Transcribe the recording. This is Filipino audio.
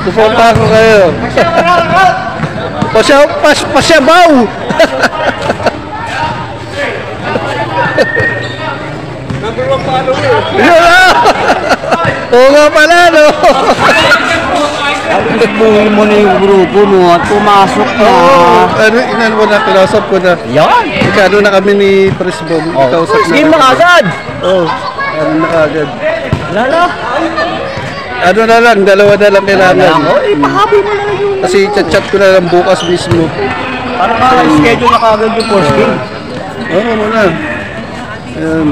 Suporta ko kayo. Pasyabaw! Number 1 follower. Yun na! Oo nga pala, no? Buhin mo na yung grupo mo at pumasok na. Ano, inan mo na, kinasap ko na. Yan. Ikano na kami ni Presbom. First game na agad. Ano na agad. Lala. Ano na lang, dalawa na lang kailangan. Ipahabi mo na lang yung... Kasi chat ko na lang bukas mismo. Para schedule na kagad yung first game. Oo, muna. Ayan.